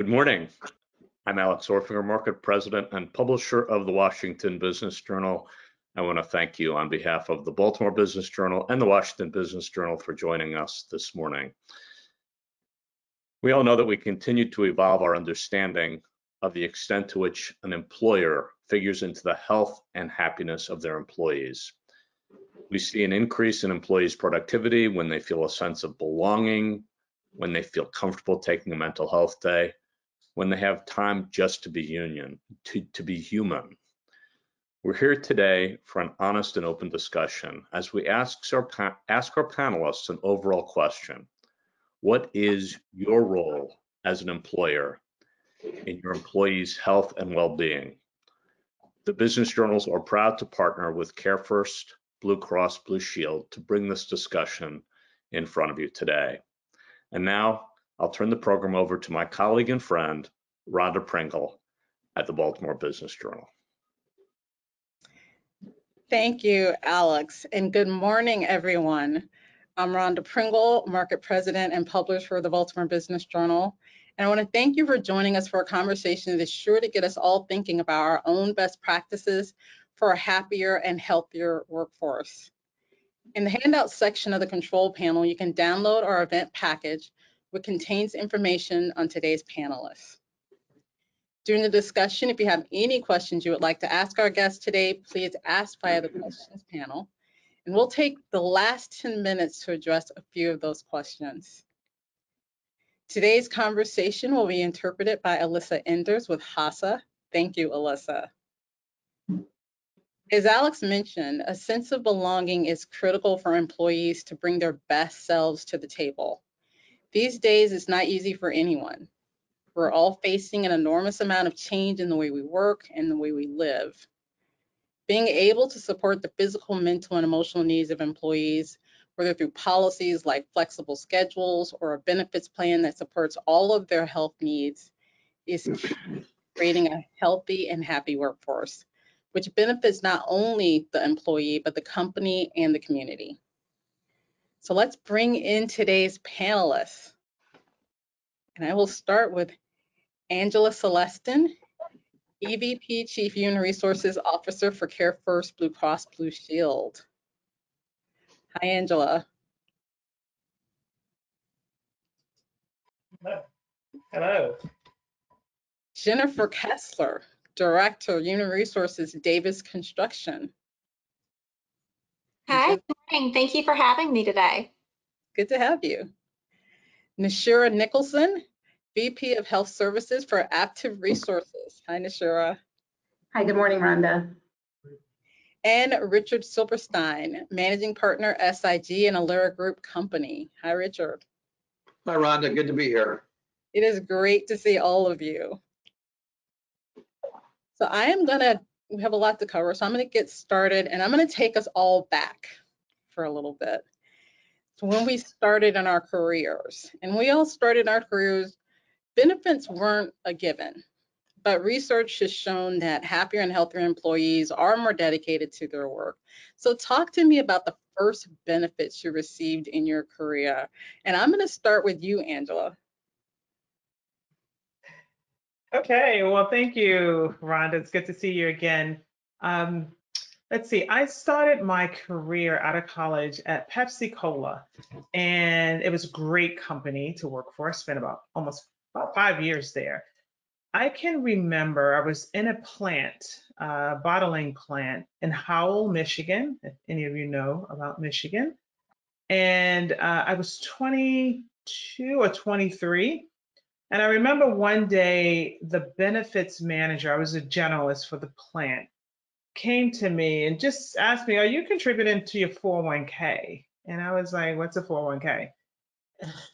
Good morning. I'm Alex Orfinger, Market President and Publisher of the Washington Business Journal. I want to thank you on behalf of the Baltimore Business Journal and the Washington Business Journal for joining us this morning. We all know that we continue to evolve our understanding of the extent to which an employer figures into the health and happiness of their employees. We see an increase in employees' productivity when they feel a sense of belonging, when they feel comfortable taking a mental health day, when they have time just to be human. We're here today for an honest and open discussion as we ask our panelists an overall question. What is your role as an employer in your employees' health and well-being? The business journals are proud to partner with CareFirst BlueCross BlueShield to bring this discussion in front of you today. And now I'll turn the program over to my colleague and friend, Rhonda Pringle at the Baltimore Business Journal. Thank you, Alex, and good morning, everyone. I'm Rhonda Pringle, Market President and Publisher for the Baltimore Business Journal. And I want to thank you for joining us for a conversation that is sure to get us all thinking about our own best practices for a happier and healthier workforce. In the handout section of the control panel, you can download our event package, which contains information on today's panelists. During the discussion, if you have any questions you would like to ask our guests today, please ask via the questions panel. And we'll take the last 10 minutes to address a few of those questions. Today's conversation will be interpreted by Alyssa Enders with HASA. Thank you, Alyssa. As Alex mentioned, a sense of belonging is critical for employees to bring their best selves to the table. These days, it's not easy for anyone. We're all facing an enormous amount of change in the way we work and the way we live. Being able to support the physical, mental, and emotional needs of employees, whether through policies like flexible schedules or a benefits plan that supports all of their health needs, is creating a healthy and happy workforce, which benefits not only the employee, but the company and the community. So let's bring in today's panelists. And I will start with Angela Celestin, EVP Chief Human Resources Officer for CareFirst BlueCross BlueShield. Hi, Angela. Hello. Jennifer Kessler, Director, Human Resources, Davis Construction. Hi, good morning. Thank you for having me today. Good to have you. Nashira Nicholson, VP of Health Services for Active Resources. Hi, Nashira. Hi, good morning, Rhonda. And Richard Silberstein, Managing Partner, SIG and Alera Group Company. Hi, Richard. Hi, Rhonda. Good to be here. It is great to see all of you. So we have a lot to cover, so I'm going to get started, and I'm going to take us all back for a little bit. So when we started in our careers, and we all started our careers, benefits weren't a given, but research has shown that happier and healthier employees are more dedicated to their work. So talk to me about the first benefits you received in your career. And I'm going to start with you, Angela. Okay, well, thank you, Rhonda. It's good to see you again. Let's see, I started my career out of college at Pepsi Cola, and it was a great company to work for. I spent about 5 years there. I can remember I was in a plant, bottling plant in Howell, Michigan, if any of you know about Michigan. And I was 22 or 23. And I remember one day the benefits manager, I was a generalist for the plant, came to me and just asked me, are you contributing to your 401k? And I was like, what's a 401k?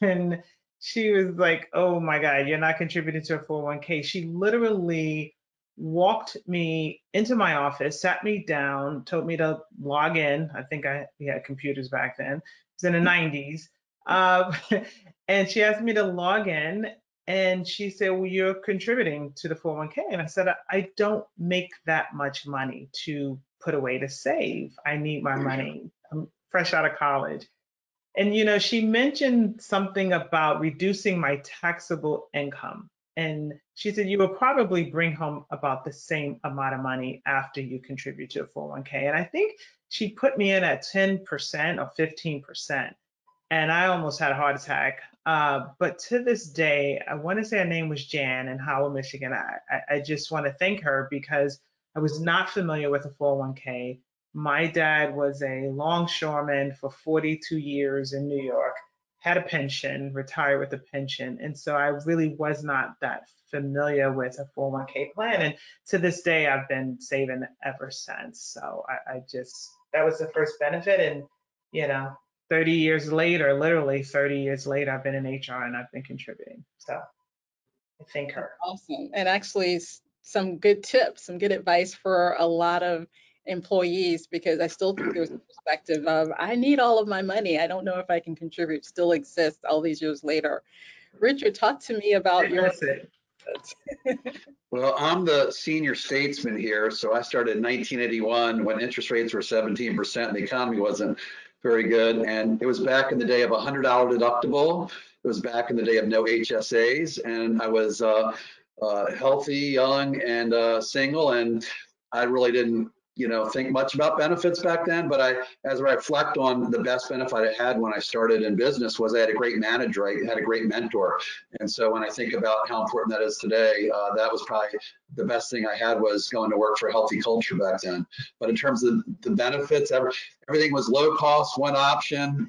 And she was like, oh my God, you're not contributing to a 401k. She literally walked me into my office, sat me down, told me to log in. I think we had computers back then. It was in the 90s. And she asked me to log in. And she said, well, you're contributing to the 401k. And I said, I don't make that much money to put away to save. I need my money. I'm fresh out of college. And, you know, she mentioned something about reducing my taxable income. And she said, you will probably bring home about the same amount of money after you contribute to a 401k. And I think she put me in at 10% or 15%. And I almost had a heart attack. But to this day, I want to say her name was Jan in Howell, Michigan. I just want to thank her because I was not familiar with a 401k. My dad was a longshoreman for 42 years in New York, had a pension, retired with a pension. And so I really was not that familiar with a 401k plan. And to this day, I've been saving ever since. So that was the first benefit. And, 30 years later, literally 30 years later, I've been in HR and I've been contributing. So I thank her. Awesome. And actually some good tips, some good advice for a lot of employees, because I still think there's a perspective of, I need all of my money. I don't know if I can contribute, still exists all these years later. Richard, talk to me about your. Well, I'm the senior statesman here. So I started in 1981 when interest rates were 17% and the economy wasn't very good. And it was back in the day of a $100 deductible. It was back in the day of no HSAs. And I was healthy, young, and single. And I really didn't, think much about benefits back then. But as I reflect on the best benefit I had when I started in business was I had a great manager. I had a great mentor. And so when I think about how important that is today, that was probably the best thing I had was going to work for a healthy culture back then. But in terms of the benefits, everything was low cost, one option.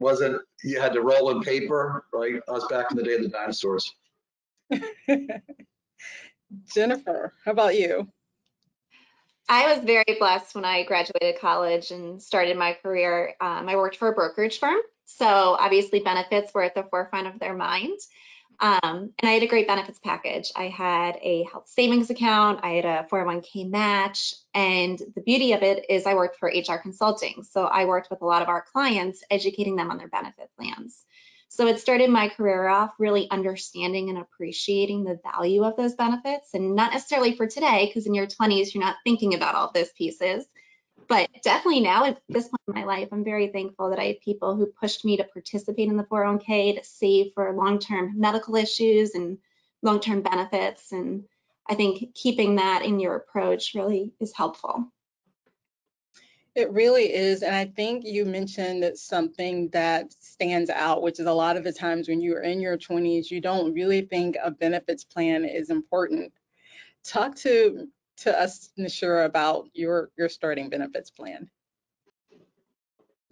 You had to roll in paper, right? I was back in the day of the dinosaurs. Jennifer, how about you? I was very blessed when I graduated college and started my career. I worked for a brokerage firm, so obviously benefits were at the forefront of their mind. And I had a great benefits package. I had a health savings account, I had a 401k match, and the beauty of it is I worked for HR consulting. So I worked with a lot of our clients, educating them on their benefit plans. So it started my career off really understanding and appreciating the value of those benefits, and not necessarily for today, because in your 20s, you're not thinking about all those pieces. But definitely now at this point in my life, I'm very thankful that I have people who pushed me to participate in the 401k, to save for long-term medical issues and long-term benefits. And I think keeping that in your approach really is helpful. It really is. And I think you mentioned something that stands out, which is a lot of the times when you're in your 20s, you don't really think a benefits plan is important. Talk to us, Nashira, about your starting benefits plan.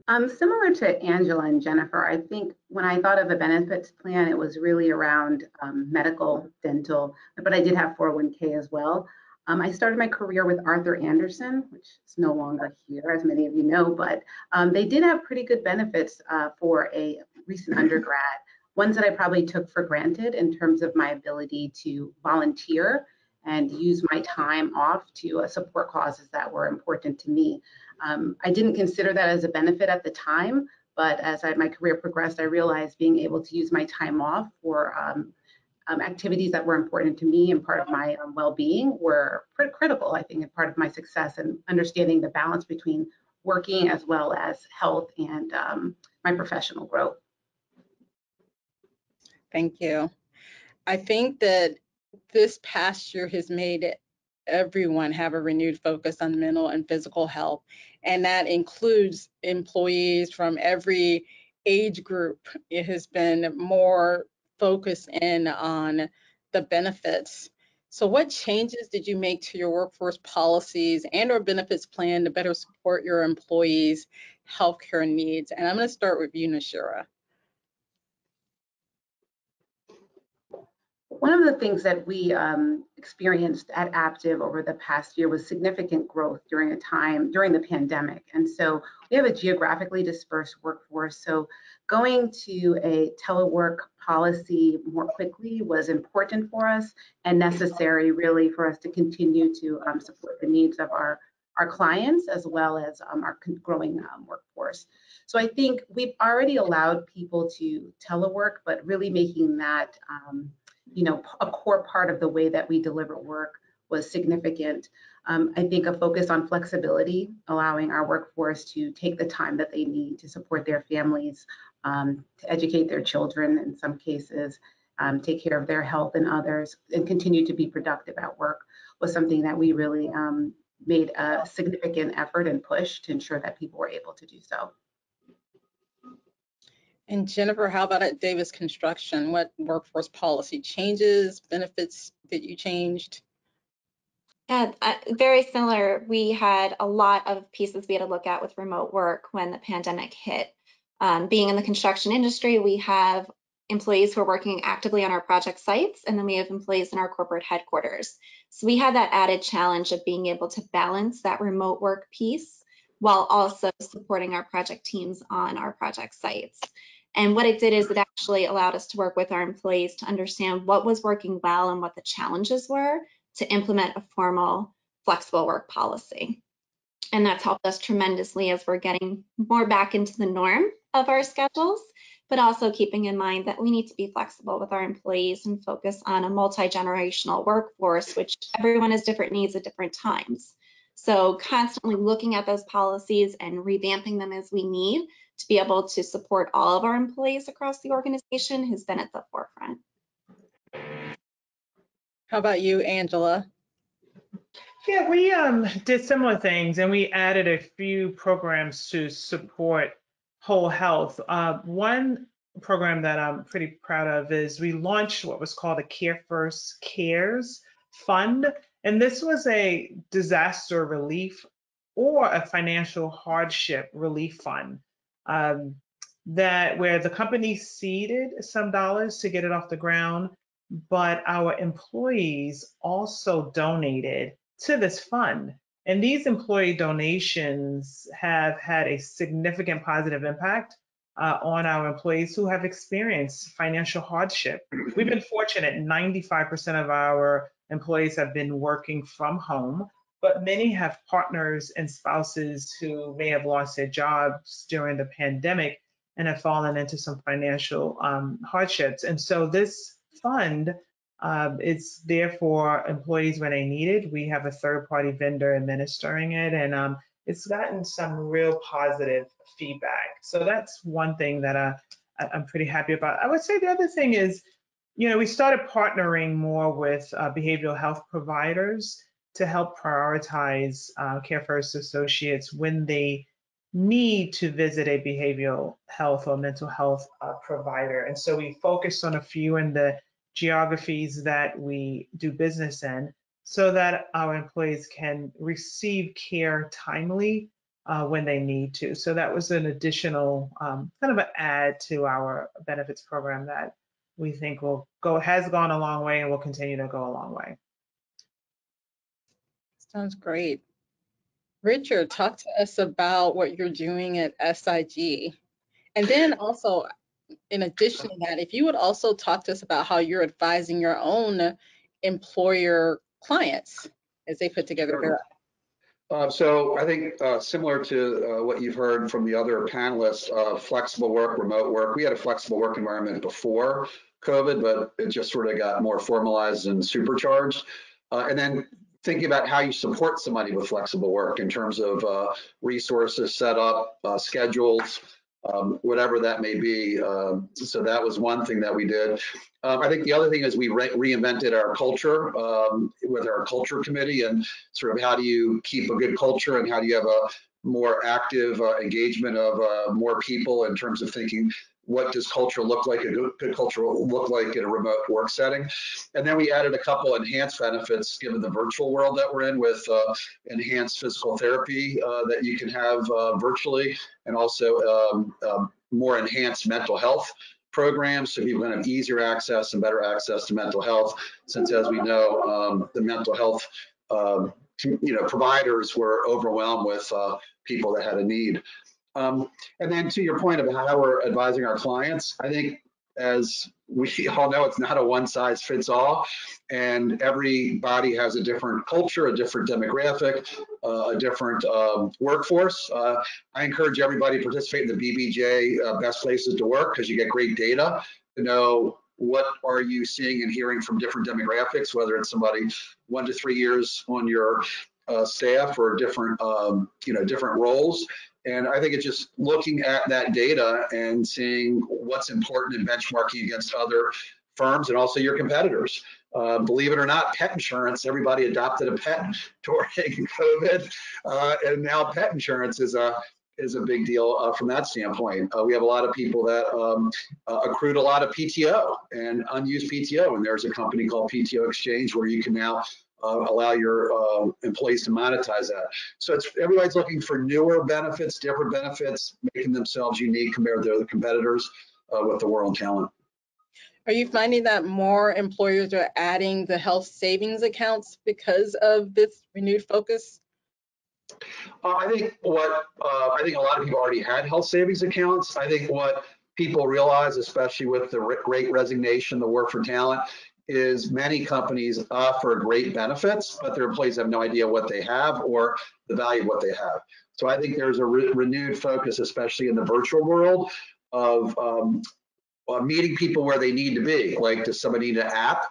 Similar to Angela and Jennifer, I think when I thought of a benefits plan, it was really around medical, dental, but I did have 401k as well. I started my career with Arthur Andersen, which is no longer here, as many of you know, but they did have pretty good benefits for a recent undergrad, ones that I probably took for granted in terms of my ability to volunteer and use my time off to support causes that were important to me. I didn't consider that as a benefit at the time, but as my career progressed, I realized being able to use my time off for activities that were important to me and part of my well-being were pretty critical, I think, and part of my success and understanding the balance between working as well as health and my professional growth. Thank you. I think that this past year has made everyone have a renewed focus on mental and physical health, and that includes employees from every age group. It has been more focused in on the benefits. So what changes did you make to your workforce policies and or benefits plan to better support your employees' healthcare needs? And I'm going to start with you, Nashira. One of the things that we experienced at Aptiv over the past year was significant growth during the pandemic. And so we have a geographically dispersed workforce. So going to a telework policy more quickly was important for us and necessary really for us to continue to support the needs of our clients as well as our growing workforce. So I think we've already allowed people to telework, but really making that a core part of the way that we deliver work was significant. I think a focus on flexibility, allowing our workforce to take the time that they need to support their families, to educate their children in some cases, take care of their health and others, and continue to be productive at work was something that we really made a significant effort and push to ensure that people were able to do so. And Jennifer, how about at Davis Construction? What workforce policy changes, benefits that you changed? Yeah, very similar. We had a lot of pieces we had to look at with remote work when the pandemic hit. Being in the construction industry, we have employees who are working actively on our project sites, and then we have employees in our corporate headquarters. So we had that added challenge of being able to balance that remote work piece while also supporting our project teams on our project sites. And what it did is it actually allowed us to work with our employees to understand what was working well and what the challenges were to implement a formal flexible work policy. And that's helped us tremendously as we're getting more back into the norm of our schedules, but also keeping in mind that we need to be flexible with our employees and focus on a multi-generational workforce, which everyone has different needs at different times. So constantly looking at those policies and revamping them as we need to be able to support all of our employees across the organization has been at the forefront. How about you, Angela? Yeah, we did similar things, and we added a few programs to support whole health. One program that I'm pretty proud of is we launched what was called a CareFirst Cares Fund, and this was a disaster relief or a financial hardship relief fund that where the company seeded some dollars to get it off the ground, but our employees also donated to this fund. And these employee donations have had a significant positive impact on our employees who have experienced financial hardship. We've been fortunate, 95% of our employees have been working from home, but many have partners and spouses who may have lost their jobs during the pandemic and have fallen into some financial hardships. And so this fund, it's there for employees when they need it. We have a third-party vendor administering it, and it's gotten some real positive feedback. So that's one thing that I'm pretty happy about. I would say the other thing is, we started partnering more with behavioral health providers to help prioritize CareFirst associates when they need to visit a behavioral health or mental health provider. And so we focused on a few in the geographies that we do business in so that our employees can receive care timely when they need to. So that was an additional kind of an add to our benefits program that we think has gone a long way and will continue to go a long way. Sounds great. Richard, talk to us about what you're doing at SIG. And then also, in addition to that, if you would also talk to us about how you're advising your own employer clients as they put together their. So I think similar to what you've heard from the other panelists, flexible work, remote work, we had a flexible work environment before COVID, but it just sort of got more formalized and supercharged. And then thinking about how you support somebody with flexible work in terms of resources, setup, schedules, whatever that may be. So that was one thing that we did. I think the other thing is we reinvented our culture with our culture committee, and sort of how do you keep a good culture and how do you have a more active engagement of more people in terms of thinking, what does culture look like, a good culture look like in a remote work setting? And then we added a couple enhanced benefits given the virtual world that we're in with enhanced physical therapy that you can have virtually, and also more enhanced mental health programs so people can have easier access and better access to mental health, since as we know, the mental health providers were overwhelmed with people that had a need. And then to your point about how we're advising our clients, I think as we all know, it's not a one size fits all, and everybody has a different culture, a different demographic, a different workforce. I encourage everybody to participate in the BBJ Best Places to Work, because you get great data to know what are you seeing and hearing from different demographics, whether it's somebody 1 to 3 years on your staff or different different roles. And I think it's just looking at that data and seeing what's important and benchmarking against other firms and also your competitors. Believe it or not, pet insurance, everybody adopted a pet during COVID, and now pet insurance is a big deal from that standpoint. We have a lot of people that accrued a lot of PTO and unused PTO, and there's a company called PTO Exchange where you can now allow your employees to monetize that. So everybody's looking for newer benefits, different benefits, making themselves unique compared to other competitors with the war on talent. Are you finding that more employers are adding the health savings accounts because of this renewed focus? I think a lot of people already had health savings accounts. I think what people realize, especially with the great resignation, the war for talent, is many companies offer great benefits, but their employees have no idea what they have or the value of what they have. So I think there's a renewed focus, especially in the virtual world, of meeting people where they need to be. Like, does somebody need an app?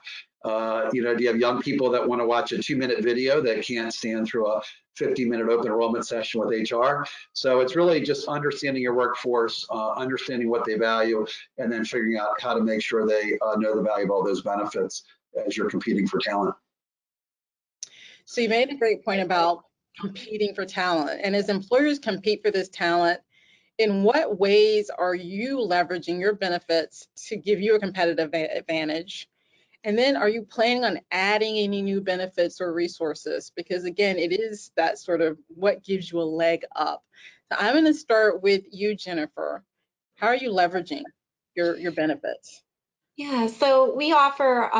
Do you have young people that want to watch a 2-minute video that can't stand through a 50-minute open enrollment session with HR? So it's really just understanding your workforce, understanding what they value, and then figuring out how to make sure they know the value of all those benefits as you're competing for talent. So you made a great point about competing for talent. And as employers compete for this talent, in what ways are you leveraging your benefits to give you a competitive advantage? And then are you planning on adding any new benefits or resources? Because again, it is that sort of what gives you a leg up. So I'm going to start with you, Jennifer. How are you leveraging your benefits? Yeah, so we offer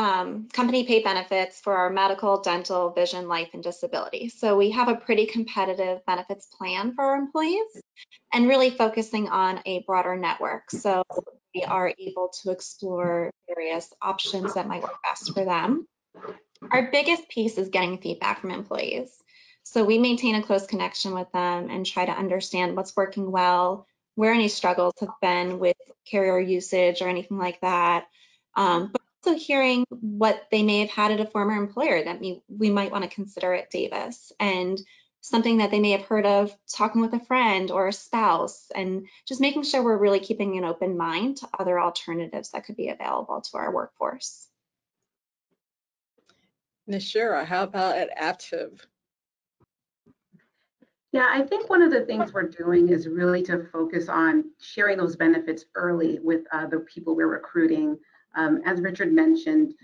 company paid benefits for our medical, dental, vision, life, and disability. So we have a pretty competitive benefits plan for our employees and really focusing on a broader network. So we are able to explore various options that might work best for them. Our biggest piece is getting feedback from employees. So we maintain a close connection with them and try to understand what's working well, where any struggles have been with carrier usage or anything like that. But also hearing what they may have had at a former employer that we might want to consider at Davis, and something that they may have heard of talking with a friend or a spouse, and just making sure we're really keeping an open mind to other alternatives that could be available to our workforce. Nashira, how about at Aptiv? Yeah, I think one of the things we're doing is really to focus on sharing those benefits early with the people we're recruiting. As Richard mentioned,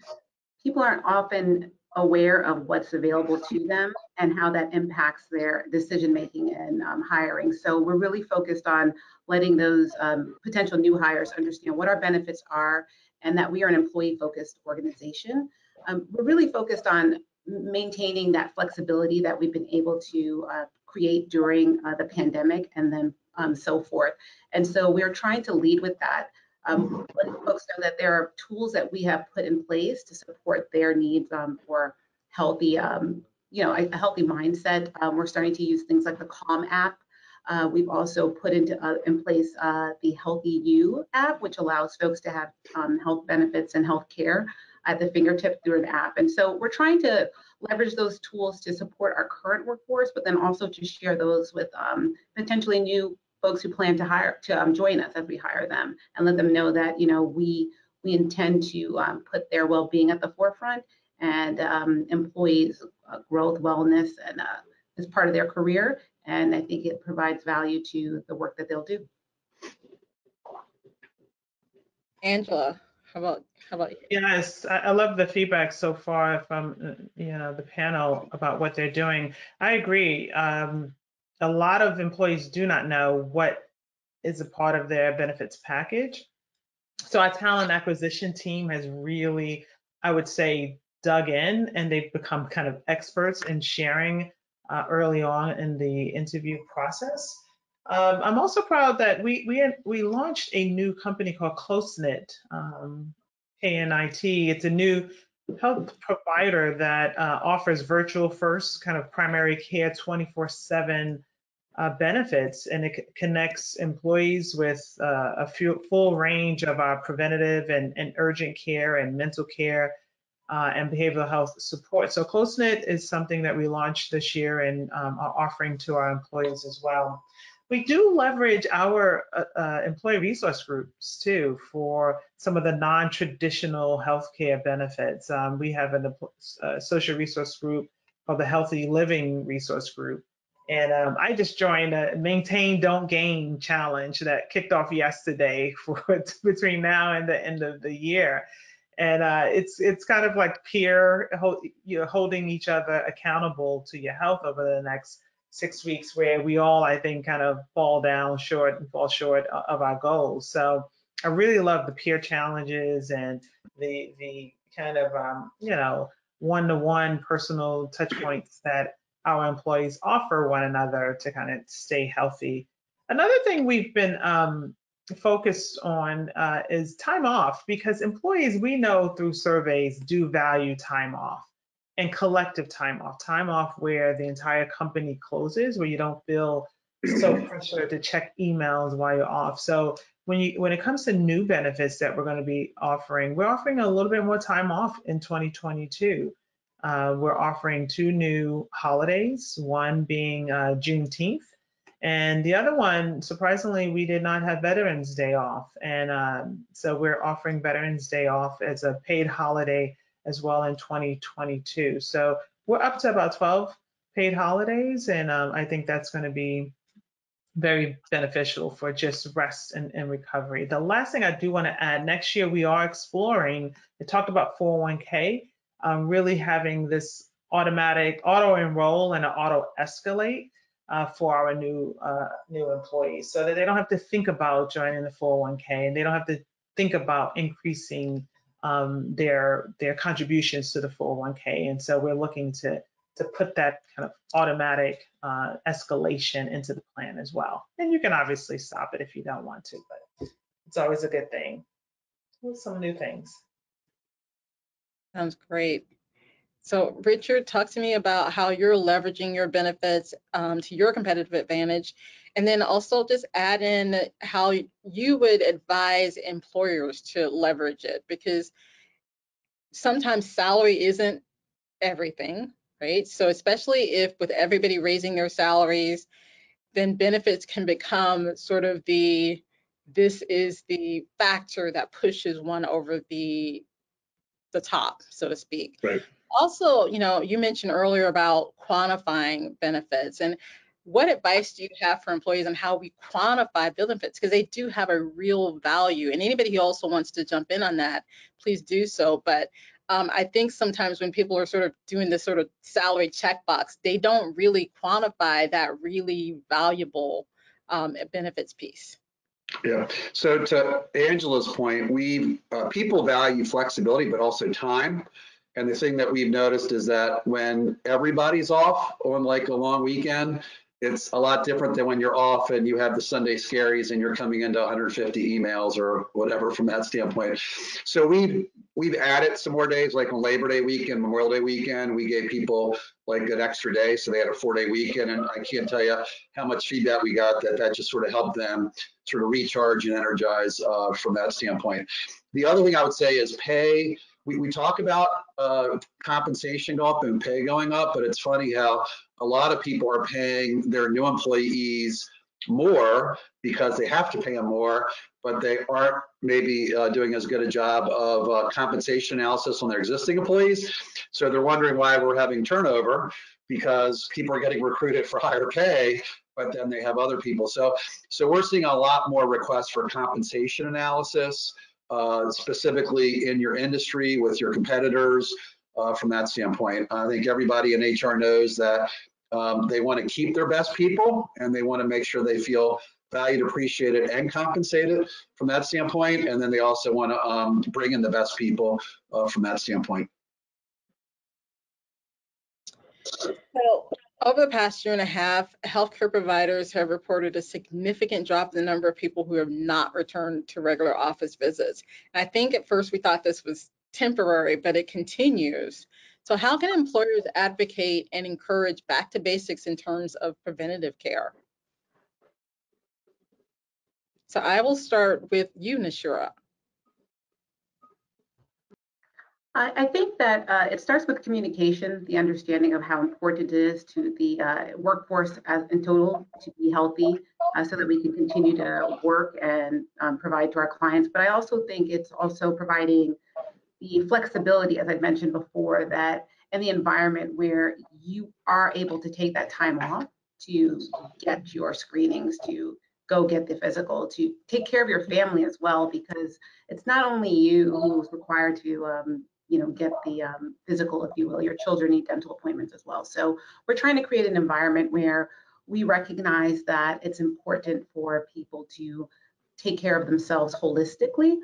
people aren't often aware of what's available to them and how that impacts their decision making and hiring. So we're really focused on letting those potential new hires understand what our benefits are and that we are an employee-focused organization. We're really focused on maintaining that flexibility that we've been able to create during the pandemic and then so forth. And so we're trying to lead with that. Letting folks know that there are tools that we have put in place to support their needs for healthy, a healthy mindset. We're starting to use things like the Calm app. We've also put in place the Healthy You app, which allows folks to have health benefits and health care at the fingertip through an app. And so we're trying to leverage those tools to support our current workforce, but then also to share those with potentially new folks who plan to join us as we hire them, and let them know that we intend to put their well-being at the forefront, and employees' growth, wellness, and as part of their career. And I think it provides value to the work that they'll do. Angela, how about you? Yes, I love the feedback so far from the panel about what they're doing. I agree. A lot of employees do not know what is a part of their benefits package. So our talent acquisition team has really, I would say, dug in, and they've become kind of experts in sharing early on in the interview process. I'm also proud that we launched a new company called CloseKnit, KNIT. It's a new health provider that offers virtual first kind of primary care 24/7 benefits, and it connects employees with a full range of our preventative and urgent care and mental care and behavioral health support. So CloseKnit is something that we launched this year and are offering to our employees as well. We do leverage our employee resource groups too for some of the non-traditional healthcare benefits. We have a social resource group called the Healthy Living Resource Group. And I just joined a Maintain, Don't Gain challenge that kicked off yesterday for between now and the end of the year. And it's kind of like peer, holding each other accountable to your health over the next 6 weeks, where we all, I think, kind of fall short of our goals. So I really love the peer challenges and the kind of one-to-one personal touch points that our employees offer one another to kind of stay healthy. Another thing we've been focused on is time off, because employees, we know through surveys, do value time off and collective time off where the entire company closes, where you don't feel so pressured to check emails while you're off. So when it comes to new benefits that we're going to be offering, we're offering a little bit more time off in 2022. We're offering 2 new holidays, one being Juneteenth, and the other one, surprisingly, we did not have Veterans Day off. And so we're offering Veterans Day off as a paid holiday as well in 2022. So we're up to about 12 paid holidays, and I think that's going to be very beneficial for just rest and recovery. The last thing I do want to add, next year we are exploring, we talked about 401k, really having this automatic auto-enroll and auto-escalate for our new employees, so that they don't have to think about joining the 401k, and they don't have to think about increasing their contributions to the 401k. And so we're looking to put that kind of automatic escalation into the plan as well. And you can obviously stop it if you don't want to, but it's always a good thing. With some new things. Sounds great. So Richard, talk to me about how you're leveraging your benefits to your competitive advantage, and then also just add in how you would advise employers to leverage it, because sometimes salary isn't everything, right? So especially if with everybody raising their salaries, then benefits can become sort of this is the factor that pushes one over the top, so to speak. Right. Also, you mentioned earlier about quantifying benefits, and what advice do you have for employees on how we quantify benefits? Because they do have a real value, and anybody who also wants to jump in on that, please do so. But I think sometimes when people are sort of doing this sort of salary checkbox, they don't really quantify that really valuable benefits piece. Yeah. So to Angela's point, people value flexibility, but also time. And the thing that we've noticed is that when everybody's off on like a long weekend, it's a lot different than when you're off and you have the Sunday scaries and you're coming into 150 emails or whatever from that standpoint. So we've added some more days, like on Labor Day weekend, Memorial Day weekend, we gave people like an extra day. So they had a 4-day weekend, and I can't tell you how much feedback we got that just sort of helped them sort of recharge and energize from that standpoint. The other thing I would say is pay. We talk about compensation go up and pay going up, but it's funny how a lot of people are paying their new employees more because they have to pay them more, but they aren't maybe doing as good a job of compensation analysis on their existing employees. So they're wondering why we're having turnover, because people are getting recruited for higher pay, but then they have other people. So we're seeing a lot more requests for compensation analysis, specifically in your industry with your competitors from that standpoint. I think everybody in HR knows that they want to keep their best people, and they want to make sure they feel valued, appreciated, and compensated from that standpoint. And then they also want to bring in the best people from that standpoint. So over the past year and a half, healthcare providers have reported a significant drop in the number of people who have not returned to regular office visits. And I think at first we thought this was temporary, but it continues. So how can employers advocate and encourage back to basics in terms of preventative care? So I will start with you, Nashira. I think that it starts with communication, the understanding of how important it is to the workforce in total to be healthy. so that we can continue to work and provide to our clients. But I also think it's also providing the flexibility, as I mentioned before, that in the environment where you are able to take that time off to get your screenings, to go get the physical, to take care of your family as well, because it's not only you who's required to get the physical, if you will. Your children need dental appointments as well. So we're trying to create an environment where we recognize that it's important for people to take care of themselves holistically.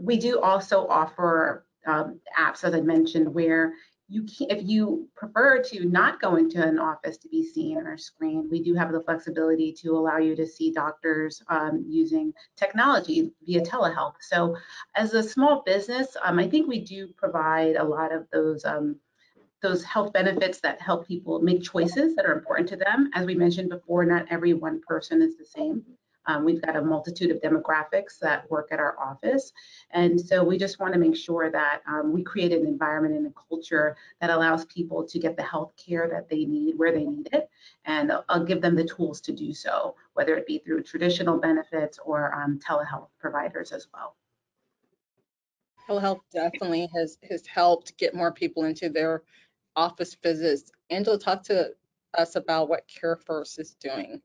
We do also offer apps, as I mentioned, where if you prefer to not go into an office to be seen or screened, we do have the flexibility to allow you to see doctors using technology via telehealth. So as a small business, I think we do provide a lot of those health benefits that help people make choices that are important to them. As we mentioned before, not every one person is the same. We've got a multitude of demographics that work at our office. And so we just want to make sure that we create an environment and a culture that allows people to get the health care that they need where they need it. And I'll give them the tools to do so, whether it be through traditional benefits or telehealth providers as well. Telehealth definitely has helped get more people into their office visits. Angela, talk to us about what CareFirst is doing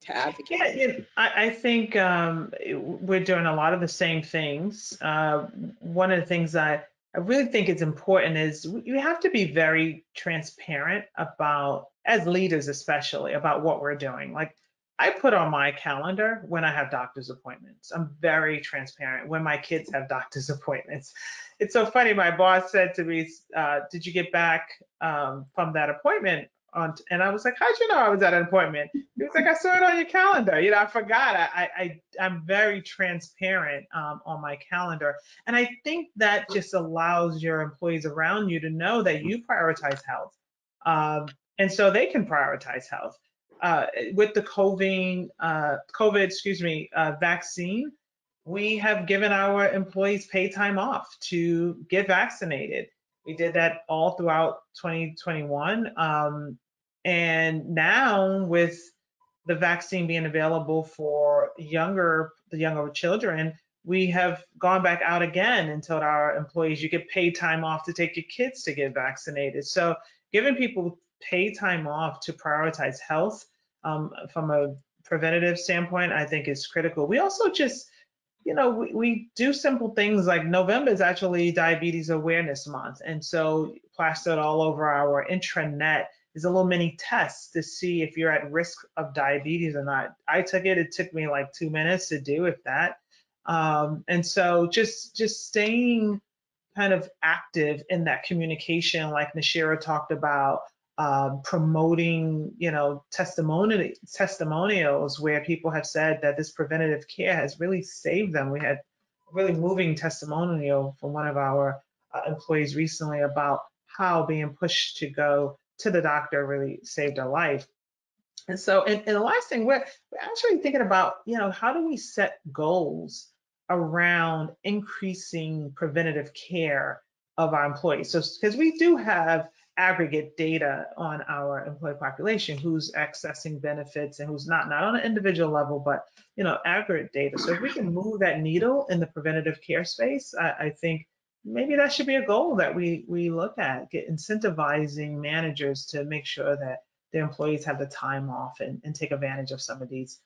to advocate. Yeah, I think we're doing a lot of the same things. One of the things I really think is important is you have to be very transparent about, as leaders especially, about what we're doing. Like, I put on my calendar when I have doctor's appointments. I'm very transparent when my kids have doctor's appointments. It's so funny. My boss said to me, did you get back from that appointment? And I was like, how'd you know I was at an appointment? He was like, I saw it on your calendar. I forgot. I'm very transparent on my calendar. And I think that just allows your employees around you to know that you prioritize health. And so they can prioritize health. With the COVID vaccine, we have given our employees paid time off to get vaccinated. We did that all throughout 2021. And now with the vaccine being available for the younger children, we have gone back out again and told our employees, you get paid time off to take your kids to get vaccinated. So giving people paid time off to prioritize health from a preventative standpoint, I think is critical. We also just, we do simple things like November is actually Diabetes Awareness Month. And so plastered all over our intranet is a little mini test to see if you're at risk of diabetes or not. I took it. It took me like 2 minutes to do, if that. And so just staying kind of active in that communication, like Nashira talked about, promoting, testimonials where people have said that this preventative care has really saved them. We had a really moving testimonial from one of our employees recently about how being pushed to go to the doctor really saved her life. And so, and the last thing, we're actually thinking about, how do we set goals around increasing preventative care of our employees? So, because we do have aggregate data on our employee population, who's accessing benefits and who's not on an individual level, but aggregate data. So if we can move that needle in the preventative care space, I think maybe that should be a goal that we look at, incentivizing managers to make sure that their employees have the time off and take advantage of some of these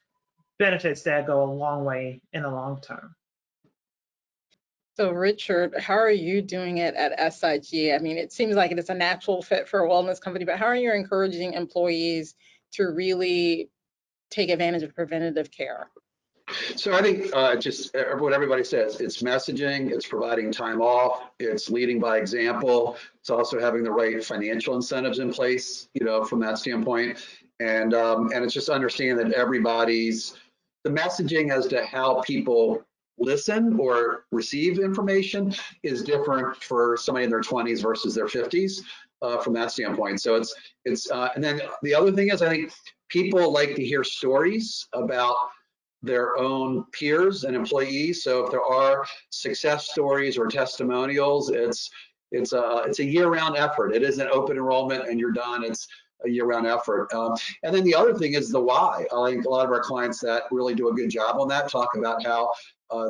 benefits that go a long way in the long term. So Richard, how are you doing it at SIG? I mean, it seems like it's a natural fit for a wellness company, but how are you encouraging employees to really take advantage of preventative care? So I think just what everybody says, it's messaging, it's providing time off, it's leading by example, it's also having the right financial incentives in place, from that standpoint. And it's just understanding that the messaging as to how people listen or receive information is different for somebody in their 20s versus their 50s from that standpoint. So it's and then the other thing is, I think people like to hear stories about their own peers and employees. So if there are success stories or testimonials, it's a year-round effort. It isn't open enrollment and you're done. a year-round effort. And then the other thing is the why. I think a lot of our clients that really do a good job on that talk about how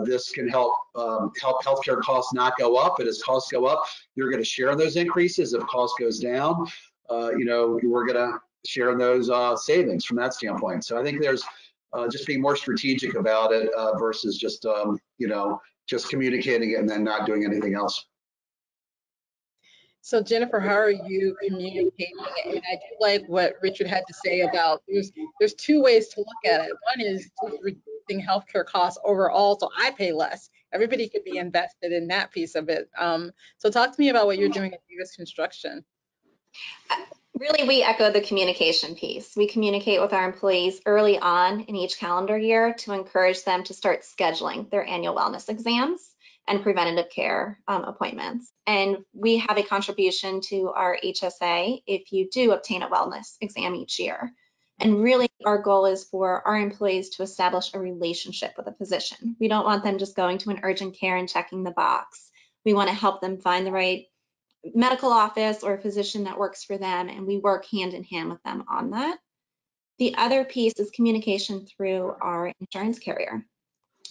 this can help healthcare costs not go up. And as costs go up, you're going to share in those increases. If cost goes down, we're going to share in those savings from that standpoint. So I think there's just being more strategic about it versus just just communicating it and then not doing anything else. So Jennifer, how are you communicating? And I do like what Richard had to say about there's two ways to look at it. One is just reducing healthcare costs overall, so I pay less. Everybody could be invested in that piece of it. So talk to me about what you're doing at Davis Construction. Really, we echo the communication piece. We communicate with our employees early on in each calendar year to encourage them to start scheduling their annual wellness exams and preventative care appointments. And we have a contribution to our HSA if you do obtain a wellness exam each year. And really, our goal is for our employees to establish a relationship with a physician. We don't want them just going to an urgent care and checking the box. We want to help them find the right medical office or physician that works for them, and we work hand in hand with them on that. The other piece is communication through our insurance carrier.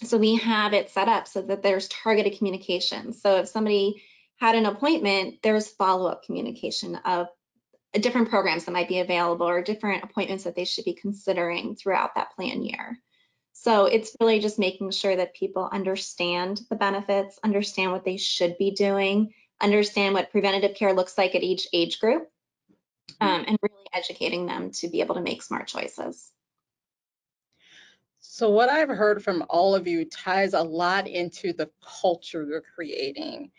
So we have it set up so that there's targeted communication. So if somebody had an appointment, there's follow-up communication of different programs that might be available or different appointments that they should be considering throughout that plan year. So it's really just making sure that people understand the benefits, understand what they should be doing, understand what preventative care looks like at each age group, and really educating them to be able to make smart choices. So what I've heard from all of you ties a lot into the culture you're creating.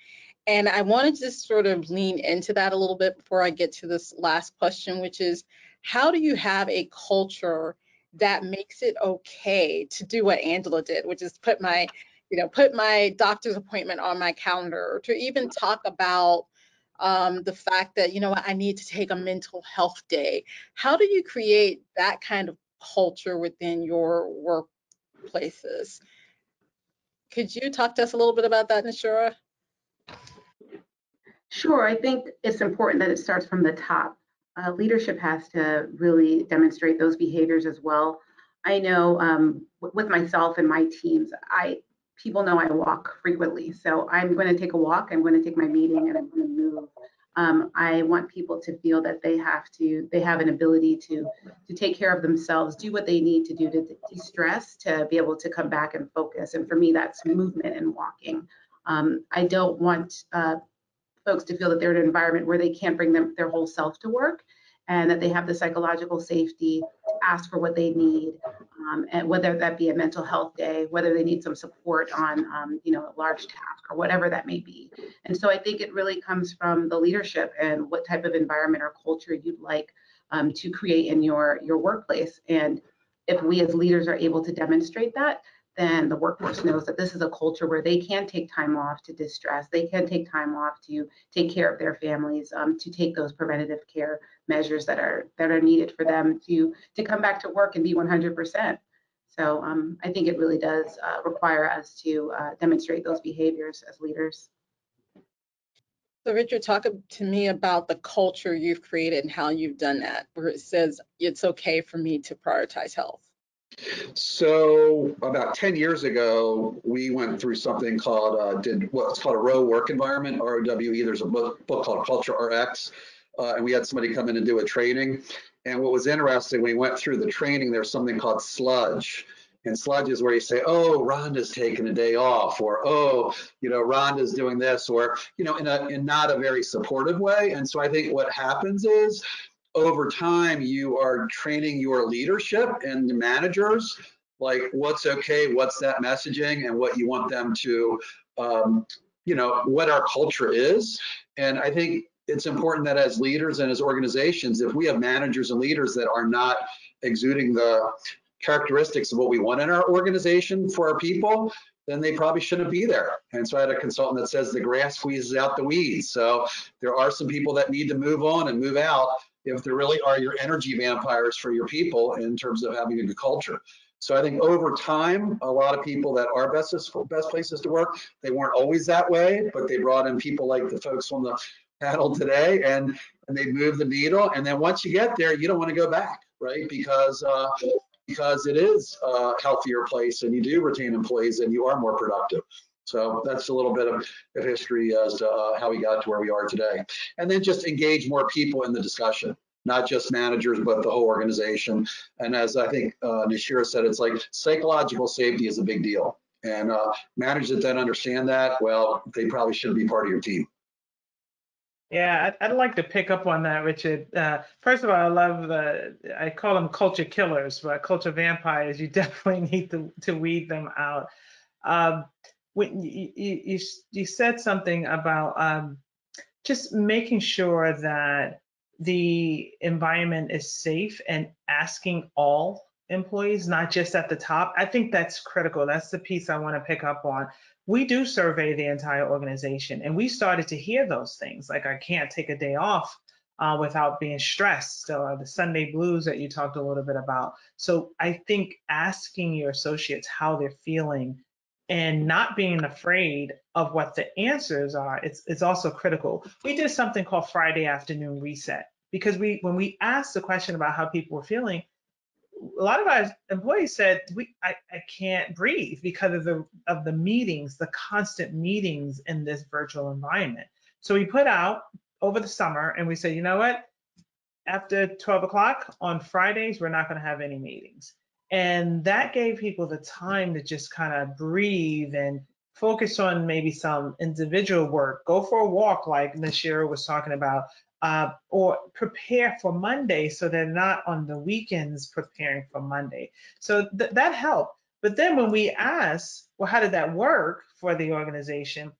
And I want to just sort of lean into that a little bit before I get to this last question, which is, how do you have a culture that makes it okay to do what Angela did, which is put my doctor's appointment on my calendar, or to even talk about the fact that, I need to take a mental health day. How do you create that kind of culture within your workplaces? Could you talk to us a little bit about that, Nashura? Sure, I think it's important that it starts from the top. Leadership has to really demonstrate those behaviors as well. I know with myself and my teams, people know I walk frequently. So I'm going to take a walk, I'm going to take my meeting, and I'm going to move. I want people to feel that they have an ability to take care of themselves, do what they need to do to de-stress, to be able to come back and focus. And for me, that's movement and walking. I don't want folks to feel that they're in an environment where they can't bring their whole self to work, and that they have the psychological safety to ask for what they need, and whether that be a mental health day, whether they need some support on a large task or whatever that may be. And so I think it really comes from the leadership and what type of environment or culture you'd like to create in your workplace. And if we as leaders are able to demonstrate that, then the workforce knows that this is a culture where they can take time off to distress, they can take time off to take care of their families, to take those preventative care measures that are needed for them to come back to work and be 100%. So I think it really does require us to demonstrate those behaviors as leaders. So Richard, talk to me about the culture you've created and how you've done that, where it says it's okay for me to prioritize health. So about 10 years ago, we went through something called, what's called a ROW work environment, ROWE. There's a book called Culture RX, and we had somebody come in and do a training. And what was interesting, when we went through the training, there's something called sludge. And sludge is where you say, oh, Rhonda's taking a day off, or, oh, Rhonda's doing this, or, in not a very supportive way. And so I think what happens is, over time, you are training your leadership and the managers, like what's okay, what's that messaging, and what you want them to, what our culture is. And I think it's important that as leaders and as organizations, if we have managers and leaders that are not exuding the characteristics of what we want in our organization for our people, then they probably shouldn't be there. And so I had a consultant that says the grass squeezes out the weeds. So there are some people that need to move on and move out if there really are your energy vampires for your people in terms of having a good culture. So I think over time, a lot of people that are best places to work, they weren't always that way, but they brought in people like the folks on the paddle today, and they move the needle. And then once you get there, you don't want to go back, right? Because it is a healthier place, and you do retain employees, and you are more productive. So that's a little bit of history as to how we got to where we are today. And then just engage more people in the discussion, not just managers, but the whole organization. And as I think Nashira said, it's like psychological safety is a big deal. And managers that then understand that, well, they probably shouldn't be part of your team. Yeah, I'd like to pick up on that, Richard. First of all, I love I call them culture killers, but culture vampires, you definitely need to weed them out. When you said something about just making sure that the environment is safe and asking all employees, not just at the top. I think that's critical. That's the piece I want to pick up on. We do survey the entire organization, and we started to hear those things, like I can't take a day off without being stressed, the Sunday blues that you talked a little bit about. So I think asking your associates how they're feeling and not being afraid of what the answers are, it's also critical. We did something called Friday afternoon reset, because when we asked the question about how people were feeling, a lot of our employees said, I can't breathe because of the meetings, the constant meetings in this virtual environment. So we put out over the summer, and we said, you know what? After 12 o'clock on Fridays, we're not going to have any meetings. And that gave people the time to just kind of breathe and focus on maybe some individual work, go for a walk like Nashira was talking about, or prepare for Monday so they're not on the weekends preparing for Monday. So that helped. But then when we asked, well, how did that work for the organization?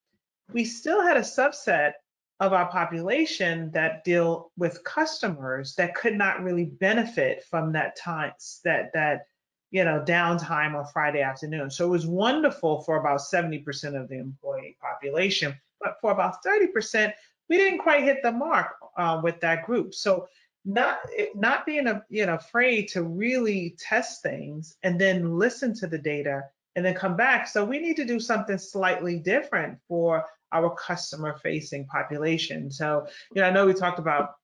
We still had a subset of our population that deal with customers that could not really benefit from that time, that downtime on Friday afternoon. So it was wonderful for about 70% of the employee population, but for about 30%, we didn't quite hit the mark with that group. So not being afraid to really test things and then listen to the data and then come back. So we need to do something slightly different for our customer facing population. So, I know we talked about,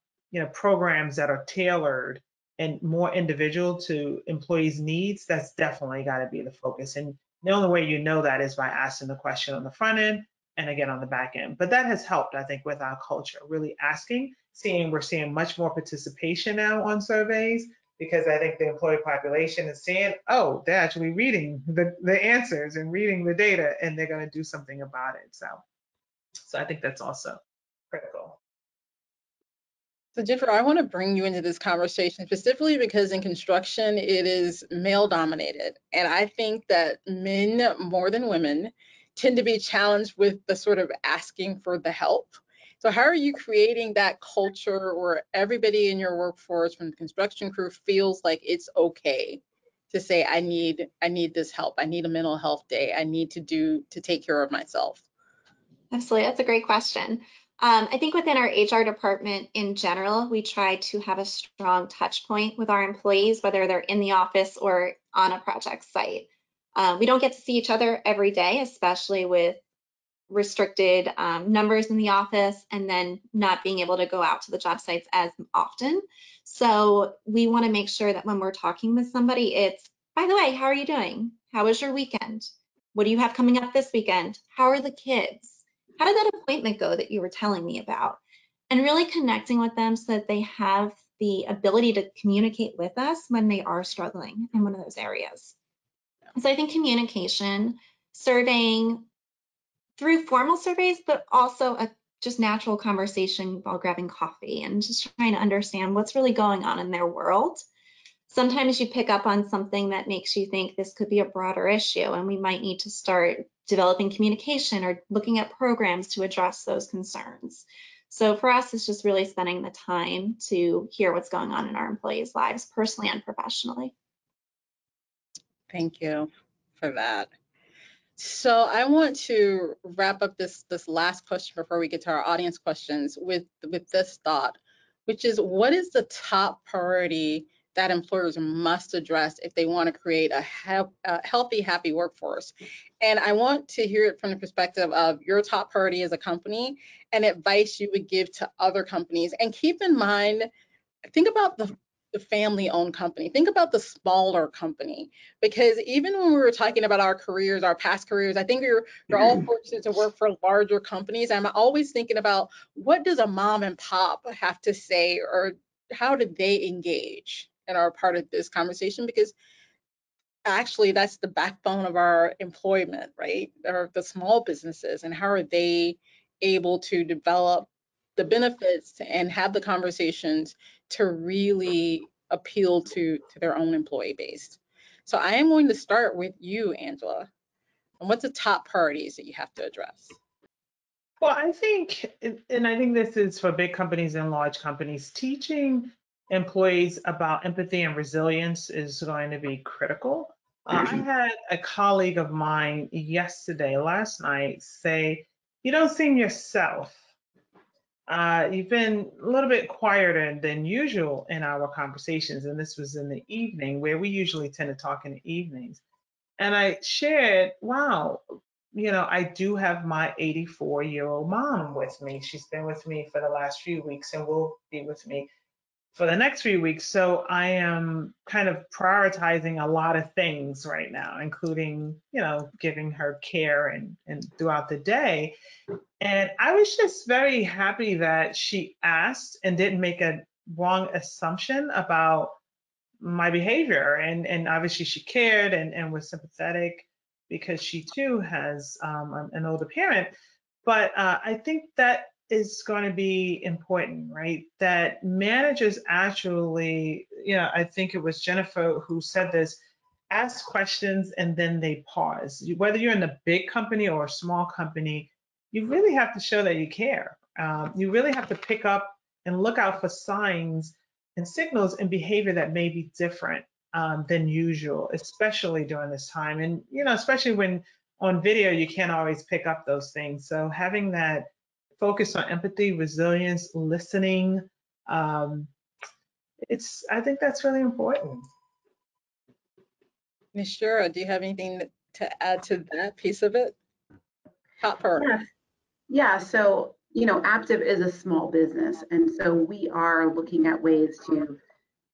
programs that are tailored and more individual to employees' needs. That's definitely got to be the focus. And the only way you know that is by asking the question on the front end and again on the back end. But that has helped, I think, with our culture, really asking, we're seeing much more participation now on surveys, because I think the employee population is saying, oh, they're actually reading the answers and reading the data, and they're going to do something about it. So I think that's also critical. So Jennifer, I want to bring you into this conversation specifically because in construction, it is male dominated. And I think that men more than women tend to be challenged with the sort of asking for the help. So how are you creating that culture where everybody in your workforce from the construction crew feels like it's okay to say, I need this help. I need a mental health day. I need to take care of myself? Absolutely, that's a great question. I think within our HR department in general, we try to have a strong touch point with our employees, whether they're in the office or on a project site. We don't get to see each other every day, especially with restricted numbers in the office and then not being able to go out to the job sites as often. So we want to make sure that when we're talking with somebody, it's, by the way, how are you doing? How was your weekend? What do you have coming up this weekend? How are the kids? How did that appointment go that you were telling me about? And really connecting with them so that they have the ability to communicate with us when they are struggling in one of those areas. So I think communication, surveying through formal surveys, but also a just natural conversation while grabbing coffee and just trying to understand what's really going on in their world. Sometimes you pick up on something that makes you think this could be a broader issue, and we might need to start developing communication or looking at programs to address those concerns. So for us, it's just really spending the time to hear what's going on in our employees' lives, personally and professionally. Thank you for that. So I want to wrap up this last question before we get to our audience questions with this thought, which is, what is the top priority that employers must address if they want to create a healthy, happy workforce. And I want to hear it from the perspective of your top priority as a company and advice you would give to other companies. And keep in mind, think about the family-owned company. Think about the smaller company, because even when we were talking about our careers, our past careers, I think you're all fortunate to work for larger companies. I'm always thinking about, what does a mom and pop have to say, or how did they engage and are part of this conversation? Because actually that's the backbone of our employment, right? Or the small businesses, and how are they able to develop the benefits and have the conversations to really appeal to their own employee base. So I am going to start with you, Angela. And what's the top priorities that you have to address? Well, I think, and I think this is for big companies and large companies, teaching employees about empathy and resilience is going to be critical. I had a colleague of mine last night, say, "You don't seem yourself. You've been a little bit quieter than usual in our conversations." And this was in the evening, where we usually tend to talk in the evenings. And I shared, wow, I do have my 84-year-old mom with me. She's been with me for the last few weeks and will be with me for the next few weeks. So I am kind of prioritizing a lot of things right now, including, giving her care and throughout the day. And I was just very happy that she asked and didn't make a wrong assumption about my behavior. And obviously she cared and was sympathetic, because she too has an older parent. But I think that is going to be important, right? That managers actually, I think it was Jennifer who said this, ask questions and then they pause. Whether you're in a big company or a small company, you really have to show that you care. You really have to pick up and look out for signs and signals and behavior that may be different than usual, especially during this time. And, especially when on video, you can't always pick up those things. So having that focus on empathy, resilience, listening, I think that's really important. Ms. Shura, do you have anything to add to that piece of it? Top priority. Yeah, so, Aptiv is a small business. And so we are looking at ways to,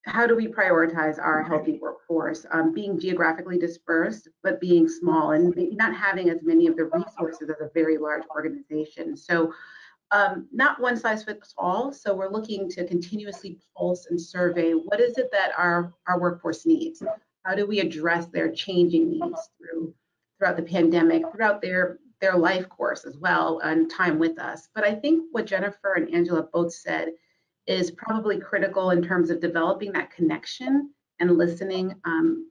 how do we prioritize our healthy workforce, being geographically dispersed, but being small and not having as many of the resources as a very large organization. So not one size fits all. So we're looking to continuously pulse and survey, what is it that our workforce needs? How do we address their changing needs throughout the pandemic, throughout their life course as well, and time with us? But I think what Jennifer and Angela both said is probably critical in terms of developing that connection and listening,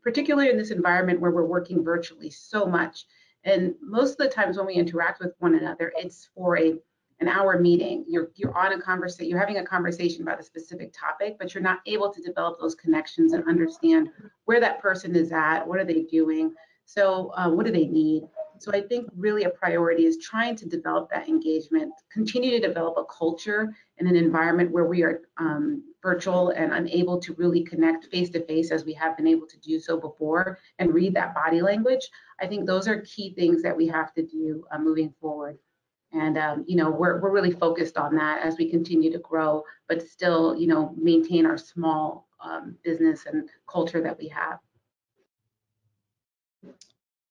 particularly in this environment where we're working virtually so much. And most of the times when we interact with one another, it's for an hour meeting. You're on a conversation, you're having a conversation about a specific topic, but you're not able to develop those connections and understand where that person is at, what are they doing, so what do they need? So I think really a priority is trying to develop that engagement, continue to develop a culture in an environment where we are virtual and unable to really connect face-to-face as we have been able to do so before, and read that body language. I think those are key things that we have to do moving forward. And we're really focused on that as we continue to grow, but still maintain our small business and culture that we have.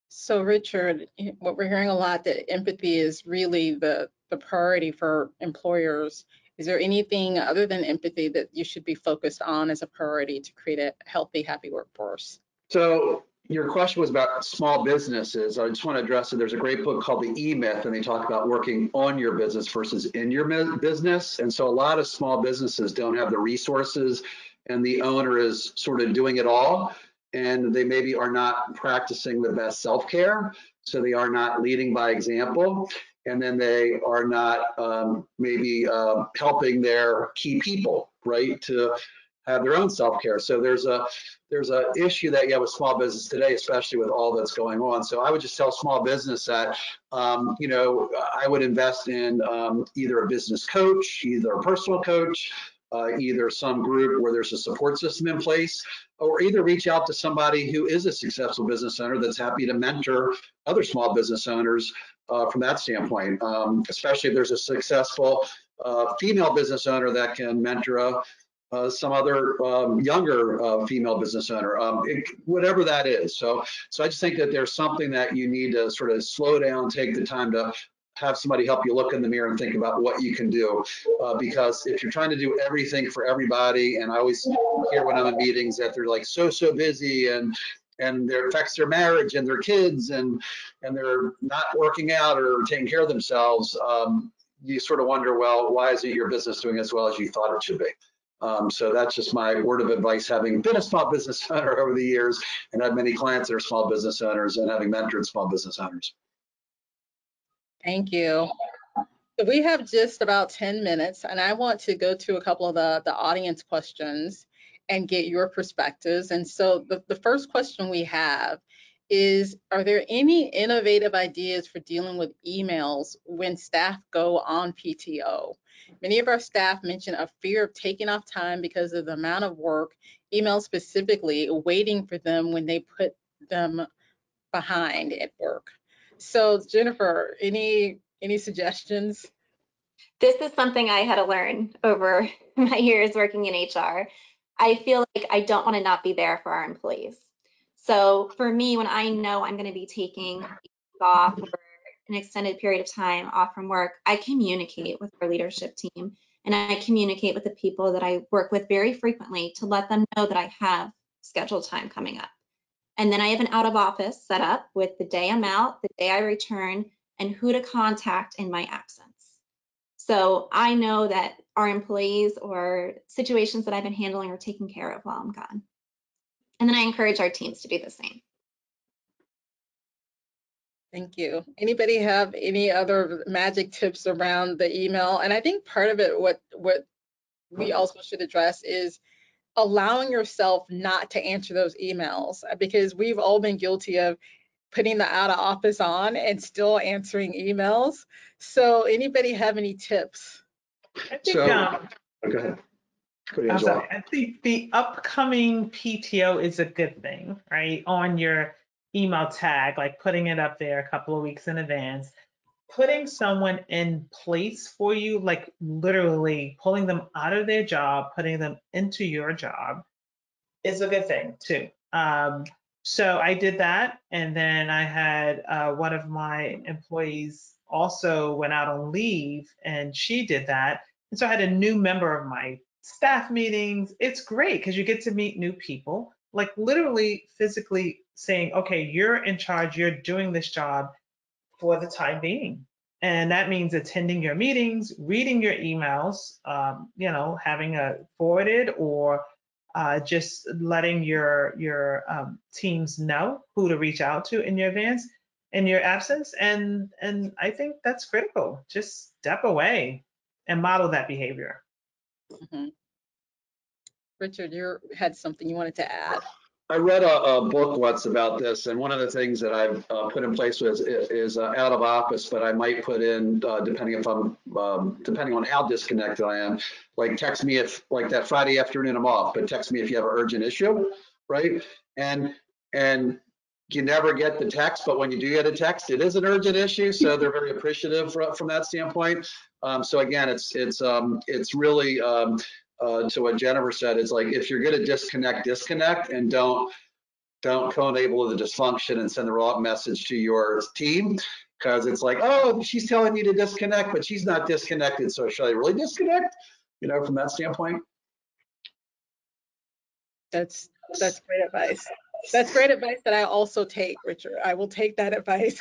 So Richard, what we're hearing a lot, that empathy is really the priority for employers. Is there anything other than empathy that you should be focused on as a priority to create a healthy, happy workforce? So your question was about small businesses. I just want to address it. There's a great book called The E-Myth, and they talk about working on your business versus in your business. And so a lot of small businesses don't have the resources, and the owner is sort of doing it all. And they maybe are not practicing the best self-care. So they are not leading by example. And then they are not maybe helping their key people, right, to have their own self-care. So there's a issue that you have with small business today, especially with all that's going on. So I would just tell small business that, I would invest in either a business coach, either a personal coach, either some group where there's a support system in place, or either reach out to somebody who is a successful business owner that's happy to mentor other small business owners from that standpoint, especially if there's a successful female business owner that can mentor some other younger female business owner, whatever that is. So I just think that there's something that you need to sort of slow down, take the time to have somebody help you look in the mirror and think about what you can do. Because if you're trying to do everything for everybody, and I always hear when I'm in meetings that they're like so busy and it affects their marriage and their kids and they're not working out or taking care of themselves, you sort of wonder, well, why isn't your business doing as well as you thought it should be? So that's just my word of advice, having been a small business owner over the years and had many clients that are small business owners and having mentored small business owners. Thank you. So we have just about 10 minutes, and I want to go to a couple of the audience questions and get your perspectives. And so the first question we have is, are there any innovative ideas for dealing with emails when staff go on PTO? Many of our staff mention a fear of taking off time because of the amount of work, emails specifically, waiting for them when they put them behind at work. So Jennifer, any suggestions? This is something I had to learn over my years working in HR. I feel like I don't want to not be there for our employees. So for me, when I know I'm going to be taking off or an extended period of time off from work, I communicate with our leadership team and I communicate with the people that I work with very frequently to let them know that I have scheduled time coming up. And then I have an out of office set up with the day I'm out, the day I return, and who to contact in my absence. So I know that our employees or situations that I've been handling are taken care of while I'm gone. And then I encourage our teams to do the same. Thank you. Anybody have any other magic tips around the email? And I think part of it, what we also should address is allowing yourself not to answer those emails, because we've all been guilty of putting the out of office on and still answering emails. So anybody have any tips? I think, Go ahead. I'm sorry. I think the upcoming PTO is a good thing, right? On your email tag, like putting it up there a couple of weeks in advance, putting someone in place for you, like literally pulling them out of their job, putting them into your job is a good thing too. So I did that. And then I had one of my employees also went out on leave and she did that. And so I had a new member of my staff meetings. It's great because you get to meet new people, like literally physically saying, okay, you're in charge, you're doing this job for the time being. And that means attending your meetings, reading your emails, having a forwarded or just letting your teams know who to reach out to in your advance, in your absence. And I think that's critical. Just step away and model that behavior. Mm-hmm. Richard, you had something you wanted to add. I read a book once about this, and one of the things that I've put in place is out of office, but I might put in, depending on how disconnected I am, like text me if, like that Friday afternoon I'm off, but text me if you have an urgent issue, right? And you never get the text, but when you do get a text, it is an urgent issue, so they're very appreciative from that standpoint. So again, it's really. To what Jennifer said, it's like if you're going to disconnect, and don't co-enable the dysfunction and send the wrong message to your team, because it's like, oh, she's telling me to disconnect, but she's not disconnected, so should I really disconnect? From that standpoint. That's great advice. That's great advice that I also take, Richard. I will take that advice.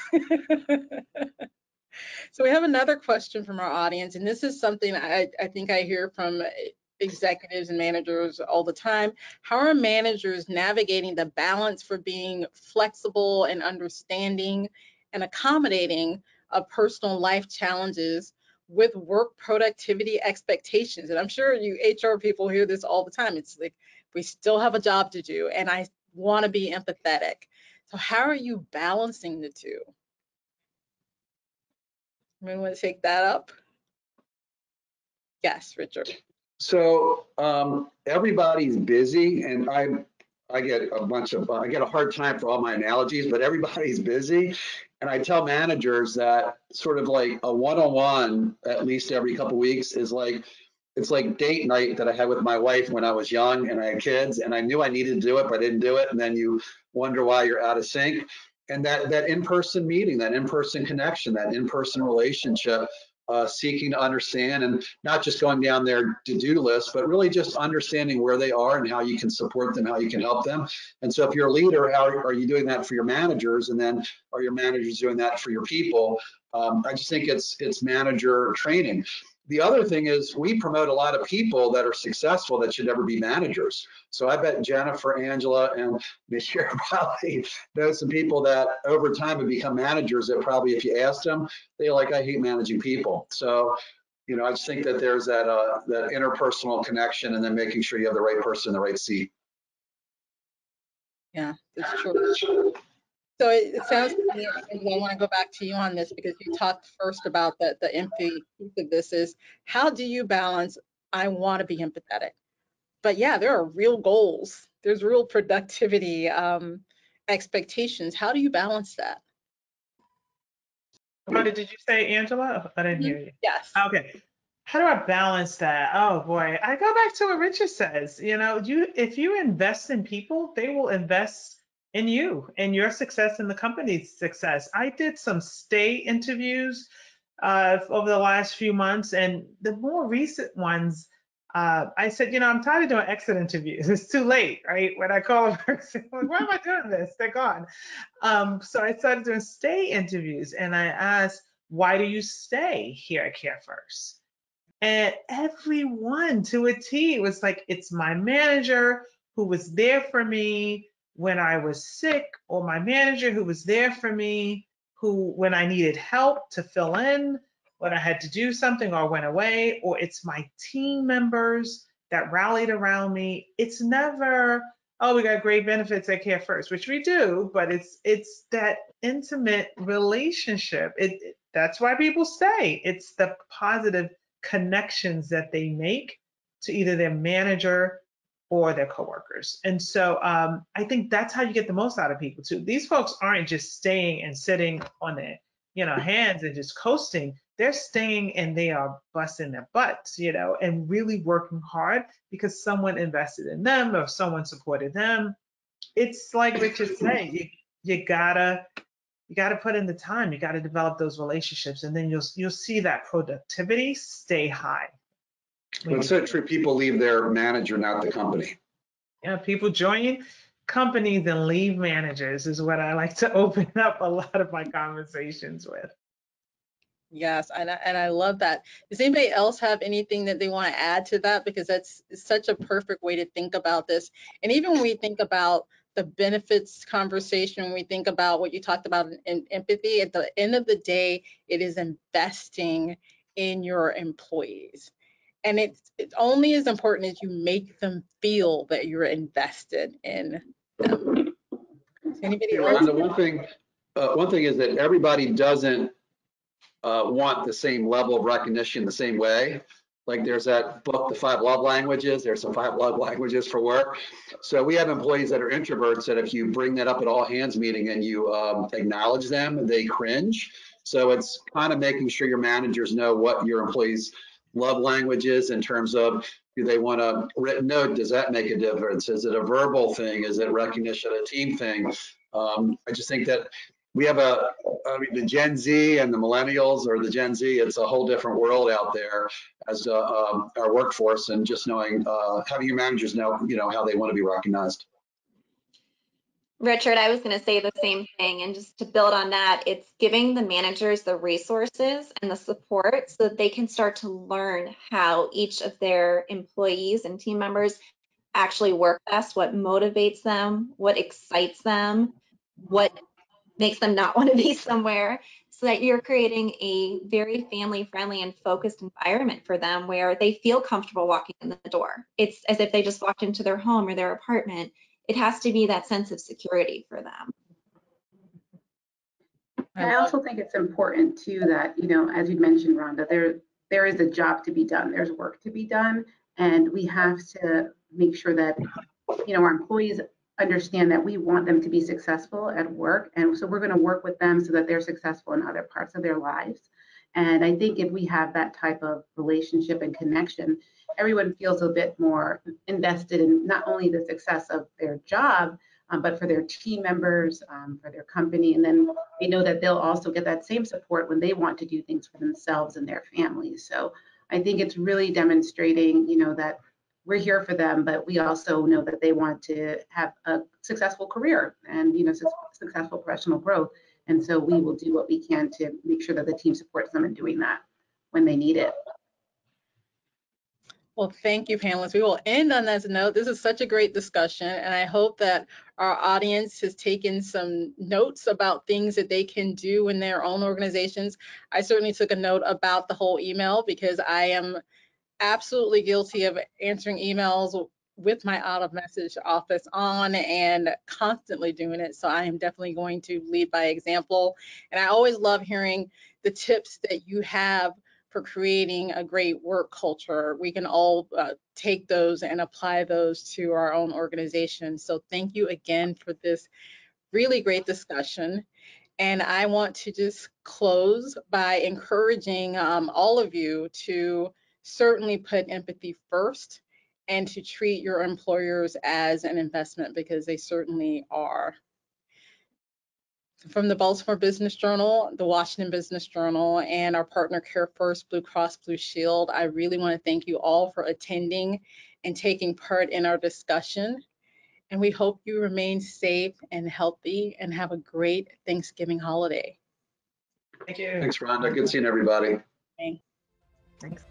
So we have another question from our audience, and this is something I think I hear from executives and managers all the time. How are managers navigating the balance for being flexible and understanding and accommodating of personal life challenges with work productivity expectations? And I'm sure you HR people hear this all the time. It's like, we still have a job to do and I want to be empathetic. So how are you balancing the two? Anyone want to take that up? Yes, Richard. So everybody's busy, and I get a hard time for all my analogies, but everybody's busy. And I tell managers that sort of like a one-on-one at least every couple of weeks is like, it's like date night that I had with my wife when I was young and I had kids, and I knew I needed to do it, but I didn't do it. And then you wonder why you're out of sync. And that in-person meeting, that in-person connection, that in-person relationship, seeking to understand and not just going down their to-do list, but really just understanding where they are and how you can support them, how you can help them. And so if you're a leader, how are you doing that for your managers? And then are your managers doing that for your people? I just think it's manager training. The other thing is we promote a lot of people that are successful that should never be managers. So I bet Jennifer, Angela, and Michelle probably know some people that over time have become managers that probably, if you asked them, they're like, I hate managing people. So, I just think that there's that interpersonal connection and then making sure you have the right person in the right seat. Yeah, that's true. So it sounds to me, and I want to go back to you on this because you talked first about the empathy piece of this is how do you balance, I want to be empathetic, but yeah, there are real goals. There's real productivity expectations. How do you balance that? Rhonda, did you say Angela? I didn't hear you. Yes. Okay. How do I balance that? Oh boy, I go back to what Richard says. If you invest in people, they will invest in you and your success and the company's success. I did some stay interviews over the last few months, and the more recent ones, I said, I'm tired of doing exit interviews. It's too late, right? When I call a person, I'm like, why am I doing this? They're gone. So I started doing stay interviews, and I asked, why do you stay here at CareFirst? And everyone to a T was like, it's my manager who was there for me when I was sick, or my manager who was there for me when I needed help to fill in, when I had to do something or went away, or it's my team members that rallied around me. It's never, oh, we got great benefits at CareFirst, which we do, but it's that intimate relationship. That's why people stay. It's the positive connections that they make to either their manager or their coworkers. And so I think that's how you get the most out of people too. These folks aren't just staying and sitting on their hands and just coasting. They're staying and they are busting their butts, and really working hard because someone invested in them or someone supported them. It's like Richard said, you gotta put in the time. You gotta develop those relationships, and then you'll see that productivity stay high. It's so true. People leave their manager, not the company. Yeah, people join companies and leave managers is what I like to open up a lot of my conversations with. Yes, and I love that. Does anybody else have anything that they want to add to that? Because that's such a perfect way to think about this. And even when we think about the benefits conversation, when we think about what you talked about in empathy, at the end of the day, it is investing in your employees. And it's only as important as you make them feel that you're invested in them. Anybody else? Rhonda, one thing is that everybody doesn't want the same level of recognition the same way. Like there's that book, The 5 Love Languages. There's some 5 love languages for work. So we have employees that are introverts that if you bring that up at all hands meeting and you acknowledge them, they cringe. So it's kind of making sure your managers know what your employees' love language is in terms of, do they want a written note? Does that make a difference? Is it a verbal thing? Is it recognition, a team thing? I just think that we have the Gen Z and the millennials, or the Gen Z, it's a whole different world out there as our workforce, and just knowing, having your managers know, how they want to be recognized. Richard, I was going to say the same thing. And just to build on that, it's giving the managers the resources and the support so that they can start to learn how each of their employees and team members actually work best, what motivates them, what excites them, what makes them not want to be somewhere, so that you're creating a very family-friendly and focused environment for them where they feel comfortable walking in the door. It's as if they just walked into their home or their apartment. It has to be that sense of security for them. I also think it's important too that, as you mentioned, Rhonda, there is a job to be done. There's work to be done. And we have to make sure that, our employees understand that we want them to be successful at work. And so we're going to work with them so that they're successful in other parts of their lives. And I think if we have that type of relationship and connection, everyone feels a bit more invested in not only the success of their job, but for their team members, for their company. And then they know that they'll also get that same support when they want to do things for themselves and their families. So I think it's really demonstrating, that we're here for them, but we also know that they want to have a successful career and, successful professional growth. And so we will do what we can to make sure that the team supports them in doing that when they need it. Well, thank you, panelists. We will end on that note. This is such a great discussion, and I hope that our audience has taken some notes about things that they can do in their own organizations. I certainly took a note about the whole email because I am absolutely guilty of answering emails with my out of message office on and constantly doing it. So I am definitely going to lead by example. And I always love hearing the tips that you have for creating a great work culture. We can all take those and apply those to our own organization. So thank you again for this really great discussion. And I want to just close by encouraging all of you to certainly put empathy first and to treat your employers as an investment, because they certainly are. From the Baltimore Business Journal, the Washington Business Journal, and our partner CareFirst BlueCross BlueShield, I really want to thank you all for attending and taking part in our discussion. And we hope you remain safe and healthy and have a great Thanksgiving holiday. Thank you. Thanks, Rhonda. Good seeing everybody. Thanks. Thanks.